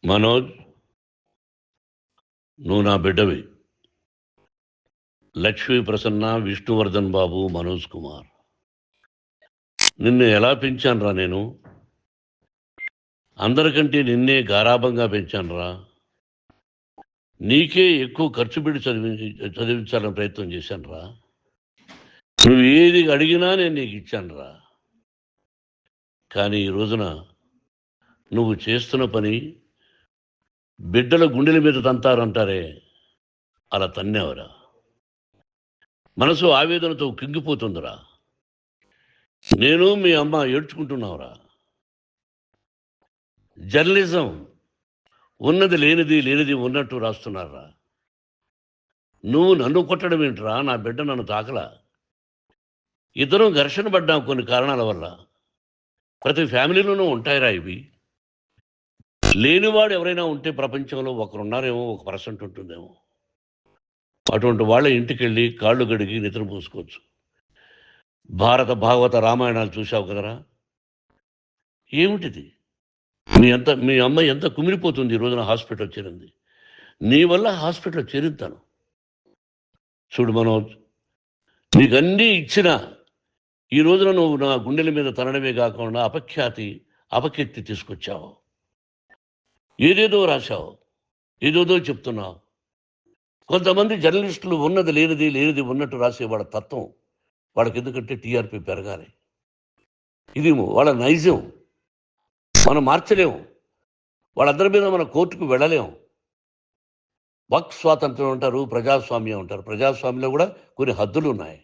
మనోజ్, నువ్వు నా బిడ్డవి. లక్ష్మీ ప్రసన్న, విష్ణువర్ధన్ బాబు, మనోజ్ కుమార్. నిన్ను ఎలా పెంచానురా నేను? అందరికంటే నిన్నే గారాభంగా పెంచానురా. నీకే ఎక్కువ ఖర్చు పెట్టి చదివించాలని ప్రయత్నం చేశానురా. నువ్వు ఏది అడిగినా నేను నీకు ఇచ్చానురా. కానీ ఈ రోజున నువ్వు చేస్తున్న పని బిడ్డల గుండెల మీద తంతారంటారే, అలా తన్నేవరా. మనసు ఆవేదనతో కింగిపోతుందిరా. నేను మీ అమ్మ ఏడ్చుకుంటున్నావురా. జర్నలిజం ఉన్నది లేనిది, లేనిది ఉన్నట్టు రాస్తున్నారా. నువ్వు నన్ను కొట్టడం ఏంట్రా? నా బిడ్డ నన్ను తాకలా. ఇద్దరం ఘర్షణ పడ్డాం కొన్ని కారణాల వల్ల. ప్రతి ఫ్యామిలీలోనూ ఉంటాయిరా ఇవి. లేనివాడు ఎవరైనా ఉంటే ప్రపంచంలో ఒకరున్నారేమో, 1% ఉంటుందేమో. అటువంటి వాళ్ళ ఇంటికి వెళ్ళి కాళ్ళు గడిగి నిద్ర పూసుకోవచ్చు. భారత భాగవత రామాయణాలు చూశావు కదరా. ఏమిటిది? మీ అమ్మ ఎంత కుమిలిపోతుంది ఈ రోజున హాస్పిటల్ చేరింది. నీ వల్ల హాస్పిటల్ చేరుతాను. చూడు మనోజ్, నీకన్నీ ఇచ్చినా ఈ రోజున నువ్వు నా గుండెల మీద తనడమే కాకుండా అపకీర్తి తీసుకొచ్చావు. ఏదేదో రాశావు, ఏదేదో చెప్తున్నావు. కొంతమంది జర్నలిస్టులు ఉన్నది లేనిది, లేనిది ఉన్నట్టు రాసేవాళ్ళ తత్వం వాళ్ళకి. ఎందుకంటే టీఆర్పీ పెరగాలి. ఇది వాళ్ళ నైజం. మనం మార్చలేము. వాళ్ళందరి మీద మన కోర్టుకు వెళ్ళలేము. వాక్ స్వాతంత్రం అంటారు, ప్రజాస్వామ్యం అంటారు. ప్రజాస్వామ్యంలో కూడా కొన్ని హద్దులు ఉన్నాయి.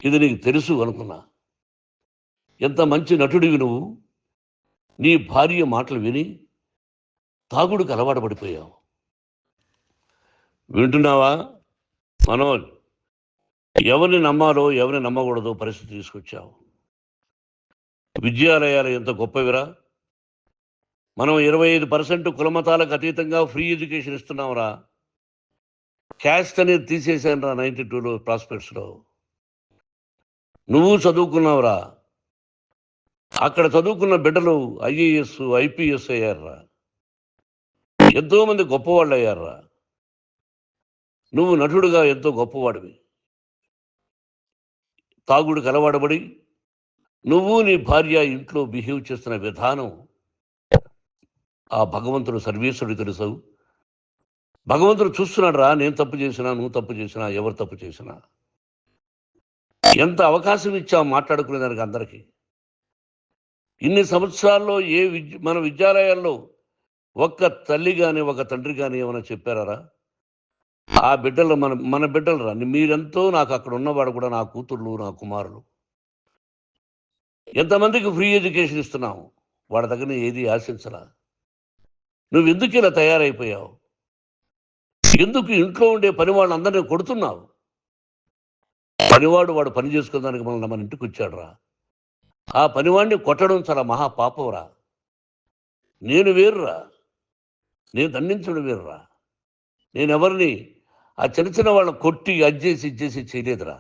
ఇది నీకు తెలుసు అనుకున్నా. ఎంత మంచి నటుడివి నువ్వు. నీ భార్య మాటలు విని తాగుడుకు అలవాటు పడిపోయావు. వింటున్నావా మనోజ్? ఎవరిని నమ్మాలో ఎవరిని నమ్మకూడదో పరిస్థితి తీసుకొచ్చావు. విద్యాలయాలు ఎంత గొప్పవిరా. మనం 25% కులమతాలకు అతీతంగా ఫ్రీ ఎడ్యుకేషన్ ఇస్తున్నాంరా. క్యాస్ట్ అనేది తీసేశాను రా 92లో ప్రాస్పెక్ట్స్లో. నువ్వు చదువుకున్నావురా. అక్కడ చదువుకున్న బిడ్డలు ఐఏఎస్, ఐపీఎస్ అయ్యారురా. ఎంతోమంది గొప్పవాళ్ళు అయ్యారురా. నువ్వు నటుడుగా ఎంతో గొప్పవాడివి. తాగుడికి అలవాడబడి నువ్వు నీ భార్య ఇంట్లో బిహేవ్ చేస్తున్న విధానం ఆ భగవంతుడు సర్వేశ్వరుడు తెలుసు. భగవంతుడు చూస్తున్నాడు రా. నేను తప్పు చేసినా, నువ్వు తప్పు చేసినా, ఎవరు తప్పు చేసినా. ఎంత అవకాశం ఇచ్చావు మాట్లాడుకునేదానికి అందరికీ. ఇన్ని సంవత్సరాల్లో మన విద్యాలయాల్లో ఒక్క తల్లి కానీ ఒక తండ్రి కానీ ఏమైనా చెప్పారా? ఆ బిడ్డలు మన బిడ్డలు రా. మీరెంతో నాకు అక్కడ ఉన్నవాడు కూడా నా కూతుర్లు, నా కుమారులు. ఎంతమందికి ఫ్రీ ఎడ్యుకేషన్ ఇస్తున్నావు. వాడి దగ్గర ఏది ఆశించరా. నువ్వు ఎందుకు ఇలా తయారైపోయావు? ఎందుకు ఇంట్లో ఉండే పని వాళ్ళందరినీ కొడుతున్నావు? పనివాడు వాడు పని చేసుకోవడానికి మన ఇంటికి వచ్చాడు రా. ఆ పనివాడిని కొట్టడం చాలా మహాపాపంరా. నేను వేరురా. నేను దండించడం వేరురా. నేను ఎవరిని ఆ చిన్న వాళ్ళని కొట్టి అజ్జేసి ఇచ్చేసి చేయలేదురా.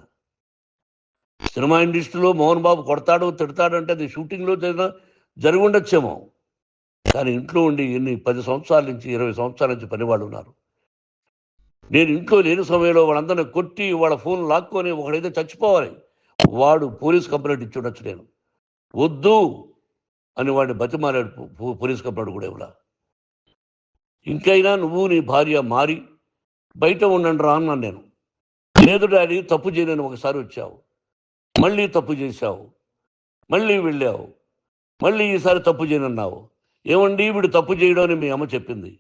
సినిమా ఇండస్ట్రీలో మోహన్ బాబు కొడతాడు, తిడతాడు అంటే అది షూటింగ్లో జరిగి ఉండొచ్చేమో. కానీ ఇంట్లో ఉండి 10 సంవత్సరాల నుంచి 20 సంవత్సరాల నుంచి పనివాళ్ళు ఉన్నారు. నేను ఇంట్లో లేని సమయంలో వాళ్ళందరినీ కొట్టి వాళ్ళ ఫోన్ లాక్కొని ఒకడైతే చచ్చిపోవాలి. వాడు పోలీస్ కంప్లైంట్ ఇచ్చి ఉండొచ్చు. నేను వద్దు అని వాడిని బతిమాలాడు. పోలీస్ కంప్లైంట్ కూడా ఇవ్వలా. ఇంకైనా నువ్వు నీ భార్య మారి బయట ఉండండి రా అన్నాను నేను. లేదు డాడీ, తప్పు చేయలేని ఒకసారి వచ్చావు, మళ్ళీ తప్పు చేశావు, మళ్ళీ వెళ్ళావు, మళ్ళీ ఈసారి తప్పు చేయనన్నావు. ఏమండి వీడు తప్పు చేయడం అని మీ అమ్మ చెప్పింది.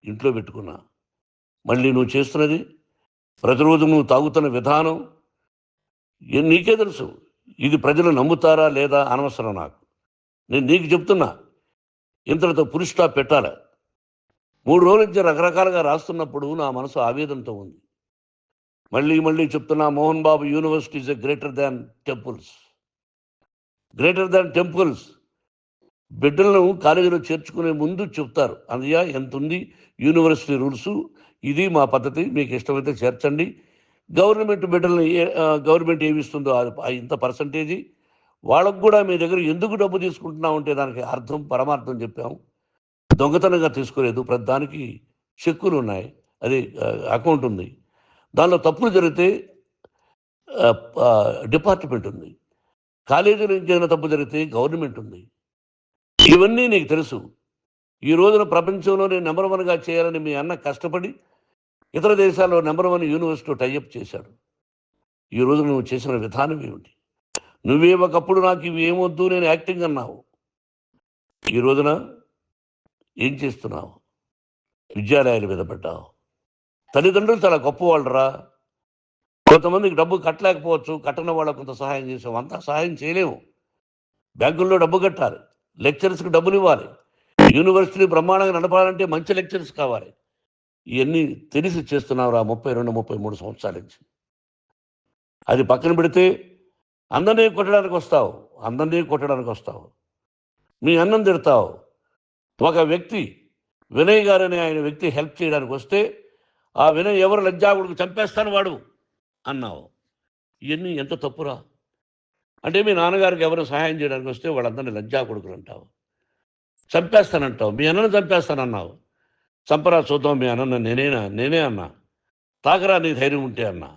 ఇంట్లో పెట్టుకున్నా. మళ్ళీ నువ్వు చేస్తున్నది, ప్రతిరోజు నువ్వు తాగుతున్న విధానం నీకే తెలుసు. ఇది ప్రజలు నమ్ముతారా లేదా అనవసరం నాకు. నేను నీకు చెప్తున్నా, ఇంతటితో ఫుల్ స్టాప్ పెట్టాలి. 3 రోజుల నుంచి రకరకాలుగా రాస్తున్నప్పుడు నా మనసు ఆవేదనతో ఉంది. మళ్ళీ చెప్తున్నా, Mohan Babu university is greater than temples. Greater than temples. బిడ్డలను కాలేజీలో చేర్చుకునే ముందు చెప్తారు, అందుయా ఎంత ఉంది యూనివర్సిటీ రూల్స్, ఇది మా పద్ధతి, మీకు ఇష్టమైతే చేర్చండి. గవర్నమెంట్ బిడ్డలను గవర్నమెంట్ ఏమిస్తుందో ఇంత పర్సంటేజీ వాళ్ళకు కూడా మీ దగ్గర ఎందుకు డబ్బు తీసుకుంటున్నాం అంటే దానికి అర్థం పరమార్థం చెప్పాము. దొంగతనంగా తీసుకోలేదు, ప్రతి దానికి చెక్కులు ఉన్నాయి, అది అకౌంట్ ఉంది. దానిలో తప్పులు జరిగితే డిపార్ట్మెంట్ ఉంది. కాలేజీలో ఏదైనా తప్పు జరిగితే గవర్నమెంట్ ఉంది. ఇవన్నీ నీకు తెలుసు. ఈ రోజున ప్రపంచంలోనే నెంబర్ 1గా చేయాలని మీ అన్న కష్టపడి ఇతర దేశాల్లో నెంబర్ 1 యూనివర్సిటీ టైఅప్ చేశాడు. ఈ రోజు నువ్వు చేసిన విధానం ఏమిటి? నువ్వే ఒకప్పుడు నాకు ఇవి ఏమొద్దు, నేను యాక్టింగ్ అన్నావు. ఈ రోజున ఏం చేస్తున్నావు? విద్యాలయాల మీద పడ్డావు. తల్లిదండ్రులు చాలా గొప్పవాళ్ళరా. కొంతమందికి డబ్బు కట్టలేకపోవచ్చు, కట్టని వాళ్ళకు కొంత సహాయం చేసాం. అంతా సహాయం చేయలేము. బ్యాంకుల్లో డబ్బు కట్టాలి, లెక్చరర్స్కి డబ్బులు ఇవ్వాలి, యూనివర్సిటీ బ్రహ్మాండంగా నడపాలంటే మంచి లెక్చరర్స్ కావాలి. ఇవన్నీ తెలిసి చేస్తున్నావురా 32, 33 సంవత్సరాల నుంచి. అది పక్కన పెడితే అందరినీ కొట్టడానికి వస్తావు. మీ అన్నం తిడతావు. ఒక వ్యక్తి వినయ్ గారని ఆయన వ్యక్తి హెల్ప్ చేయడానికి వస్తే ఆ వినయ్ ఎవరు లజ్జాగుడికి చంపేస్తాను వాడు అన్నావు. ఇవన్నీ ఎంత తప్పురా? అంటే మీ నాన్నగారికి ఎవరు సహాయం చేయడానికి వస్తే వాళ్ళందరినీ లజ్జా కొడుకులు అంటావు, చంపేస్తానంటావు. మీ అన్నను చంపేస్తానన్నావు. చంపరా చూద్దాం మీ అన్న. నేనే అన్నా. తాకరా నీ ధైర్యం ఉంటే అన్నా.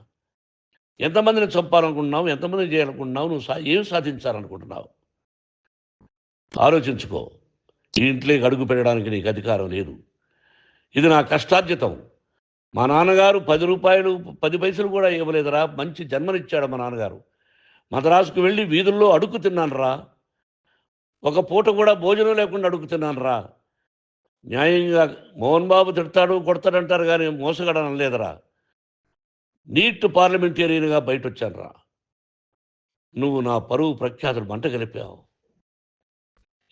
ఎంతమందిని చంపాలనుకుంటున్నావు? ఎంతమందిని చేయాలనుకుంటున్నావు? నువ్వు ఏం సాధించాలనుకుంటున్నావు? ఆలోచించుకో. ఈ ఇంట్లోకి అడుగు పెట్టడానికి నీకు అధికారం లేదు. ఇది నా కష్టార్జితం. మా నాన్నగారు 10 రూపాయలు 10 పైసలు కూడా ఇవ్వలేదురా. మంచి జన్మనిచ్చాడు మా నాన్నగారు. మద్రాసుకు వెళ్ళి వీధుల్లో అడుగు తిన్నాను రా. ఒక పూట కూడా భోజనం లేకుండా అడుగు తిన్నాను రా. న్యాయంగా మోహన్ బాబు తిడతాడు కొడతాడంటారు కానీ మోసగడనం లేదురా. నీట్ పార్లమెంటేరియన్గా బయట వచ్చాను రా. నువ్వు నా పరువు ప్రఖ్యాతులు మంట కలిపావు.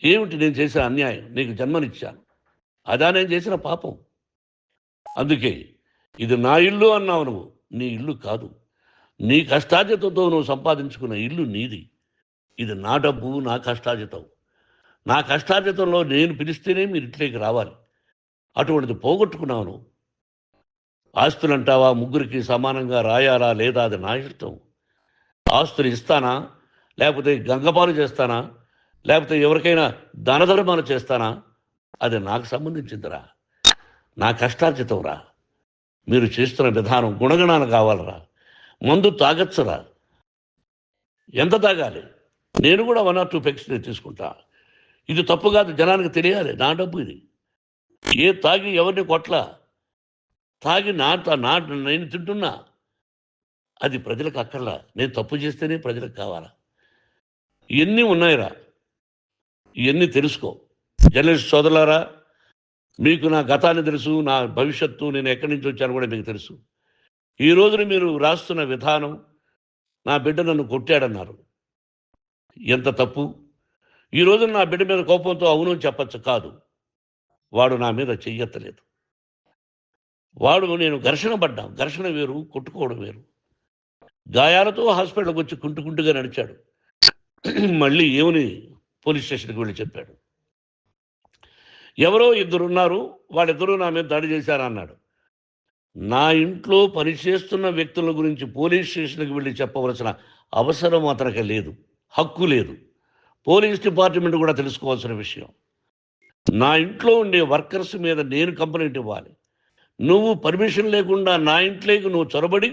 ఏమిటి నేను చేసిన అన్యాయం? నీకు జన్మనిచ్చాను, అదా నేను చేసిన పాపం. అందుకే ఇది నా ఇల్లు అన్నావు. నువ్వు నీ ఇల్లు కాదు. నీ కష్టార్జితంతో నువ్వు సంపాదించుకున్న ఇల్లు నీది. ఇది నా డబ్బు, నా కష్టార్జితం. నా కష్టార్జితంలో నేను పిలిస్తేనే మీరు ఇంట్లోకి రావాలి. అటువంటిది పోగొట్టుకున్నాను. ఆస్తులు అంటావా? ముగ్గురికి సమానంగా రాయాలా లేదా అది నా ఇష్టం. ఆస్తులు ఇస్తానా, లేకపోతే గంగపాలు చేస్తానా, లేకపోతే ఎవరికైనా దానధర్మాలు చేస్తానా, అది నాకు సంబంధించిందిరా. నా కష్టార్జితం రా. మీరు చేస్తున్న విధానం గుణగణాలు కావాలరా. మందు తాగచ్చురా. ఎంత తాగాలి? నేను కూడా 1 or 2 పెగ్స్ తీసుకుంటా. ఇది తప్పు కాదు, జనానికి తెలియాలి. నా డబ్బు ఇది. తాగి ఎవరిని కొట్లా, తాగి నేను తింటున్నా. అది ప్రజలకు అక్కర్లా. నేను తప్పు చేస్తేనే ప్రజలకు కావాలా. ఇవన్నీ ఉన్నాయిరా. ఇవన్నీ తెలుసుకో. జర్నలిస్ట్ సోదరులారా, మీకు నా గతాన్ని తెలుసు, నా భవిష్యత్తు, నేను ఎక్కడి నుంచి వచ్చాను కూడా మీకు తెలుసు. ఈ రోజున మీరు రాస్తున్న విధానం, నా బిడ్డ నన్ను కొట్టాడన్నారు. ఎంత తప్పు! ఈ రోజున నా బిడ్డ మీద కోపంతో అవును చెప్పచ్చు. కాదు, వాడు నా మీద చెయ్యెత్తలేదు. నేను ఘర్షణ పడ్డాం. ఘర్షణ వేరు, కొట్టుకోవడం వేరు. గాయాలతో హాస్పిటల్కి వచ్చి కుంటుకుంటుగా నడిచాడు. మళ్ళీ ఏమని పోలీస్ స్టేషన్కి వెళ్ళి చెప్పాడు. ఎవరో 2 ఉన్నారు, వాళ్ళిద్దరూ నా మీద దాడి చేశారన్నాడు. నా ఇంట్లో పనిచేస్తున్న వ్యక్తుల గురించి పోలీస్ స్టేషన్కి వెళ్ళి చెప్పవలసిన అవసరం అతనికి లేదు, హక్కు లేదు. పోలీస్ డిపార్ట్మెంట్ కూడా తెలుసుకోవాల్సిన విషయం. నా ఇంట్లో ఉండే వర్కర్స్ మీద నేను కంప్లైంట్ ఇవ్వాలి. నువ్వు పర్మిషన్ లేకుండా నా ఇంట్లోకి నువ్వు చొరబడి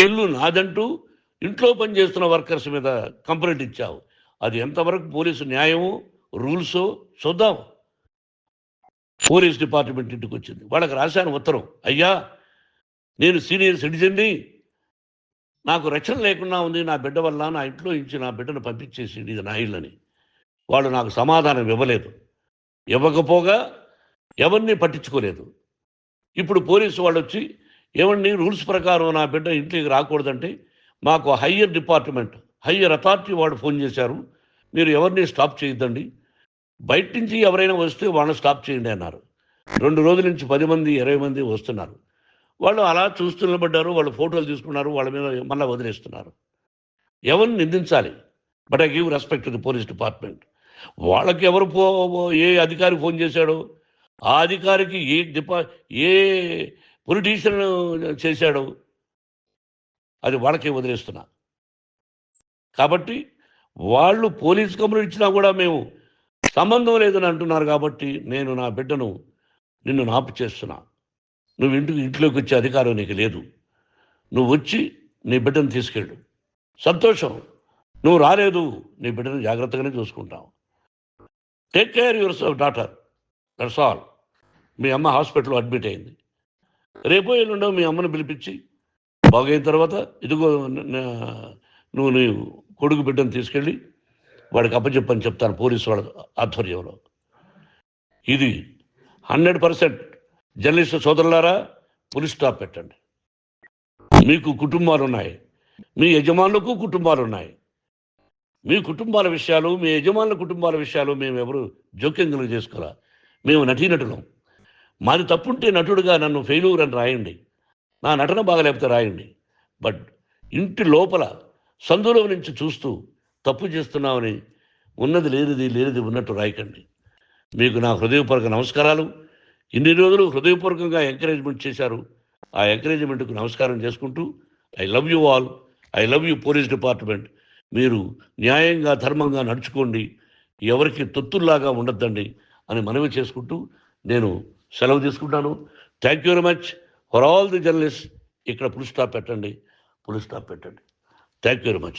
ఇల్లు నాదంటూ ఇంట్లో పనిచేస్తున్న వర్కర్స్ మీద కంప్లైంట్ ఇచ్చావు. అది ఎంతవరకు పోలీసు న్యాయమో రూల్సో చూద్దాం. పోలీస్ డిపార్ట్మెంట్ ఇంటికి వచ్చింది. వాళ్ళకి రాశాను ఉత్తరం, అయ్యా నేను సీనియర్ సిటిజన్ని, నాకు రక్షణ లేకుండా ఉంది, నా బిడ్డ వల్ల నా ఇంట్లో నుంచి నా బిడ్డను పంపించేసి ఇది నా ఇల్లని. వాళ్ళు నాకు సమాధానం ఇవ్వలేదు. ఇవ్వకపోగా ఎవరిని పట్టించుకోలేదు. ఇప్పుడు పోలీసు వాళ్ళు వచ్చి ఏమండి రూల్స్ ప్రకారం నా బిడ్డ ఇంట్లోకి రాకూడదంటే మాకు హయ్యర్ అథారిటీ వాళ్ళు ఫోన్ చేశారు, మీరు ఎవరిని స్టాప్ చేయొద్దండి, బయట నుంచి ఎవరైనా వస్తే వాళ్ళని స్టాప్ చేయండి అన్నారు. 2 రోజుల నుంచి 10 మంది 20 మంది వస్తున్నారు. వాళ్ళు అలా చూస్తూ నిలబడ్డారు. వాళ్ళు ఫోటోలు తీసుకున్నారు, వాళ్ళ మీద మళ్ళీ వదిలేస్తున్నారు. ఎవరిని నిందించాలి? But I give respect to the police department. వాళ్ళకి ఎవరు ఏ అధికారి ఫోన్ చేశాడో, ఆ అధికారికి ఏ పొలిటీషియన్ చేశాడో అది వాళ్ళకే వదిలేస్తున్నా. కాబట్టి వాళ్ళు పోలీస్ కంప్లైంట్ ఇచ్చినా కూడా మేము సంబంధం లేదని అంటున్నారు కాబట్టి నేను నా బిడ్డను నిన్ను నాపు చేస్తున్నా. నువ్వు ఇంట్లోకి వచ్చే అధికారం నీకు లేదు. నువ్వు వచ్చి నీ బిడ్డను తీసుకెళ్ళు. సంతోషం. నువ్వు రాలేదు, నీ బిడ్డను జాగ్రత్తగానే చూసుకుంటావు. Take care your daughter, that's all. మీ అమ్మ హాస్పిటల్లో అడ్మిట్ అయింది. రేపో ఎల్లుండో మీ అమ్మను పిలిపించి బాగైన తర్వాత ఇదిగో నువ్వు నీ కొడుకు బిడ్డను తీసుకెళ్ళి వాడికి అప్పచెప్పని చెప్తాను పోలీసు వాళ్ళ ఆధ్వర్యంలో. ఇది 100% జర్నలిస్టు సోదరులారా, పులి స్టాప్ పెట్టండి. మీకు కుటుంబాలు ఉన్నాయి, మీ యజమానులకు కుటుంబాలు ఉన్నాయి. మీ కుటుంబాల విషయాలు, మీ యజమానుల కుటుంబాల విషయాలు మేము ఎవరు జోక్యం కలుగు చేసుకోవాలా. మేము నటీనటులం. మాది తప్పుంటే నటుడుగా నన్ను ఫెయిల్యూర్ అని రాయండి, నా నటన బాగలేకపోతే రాయండి. బట్ ఇంటి లోపల సందులో నుంచి చూస్తూ తప్పు చేస్తున్నామని ఉన్నది లేనిది ఉన్నట్టు రాయకండి. మీకు నా హృదయపూర్వక నమస్కారాలు. ఇన్ని రోజులు హృదయపూర్వకంగా ఎంకరేజ్మెంట్ చేశారు. ఆ ఎంకరేజ్మెంట్కు నమస్కారం చేసుకుంటూ I love you all. I love you police department. మీరు న్యాయంగా ధర్మంగా నడుచుకోండి, ఎవరికి తొత్తుల్లాగా ఉండొద్దండి అని మనవి చేసుకుంటూ నేను సెలవు తీసుకుంటాను. Thank you very much for all the journalist. ఇక్కడ పులి స్టాప్ పెట్టండి. Thank you very much.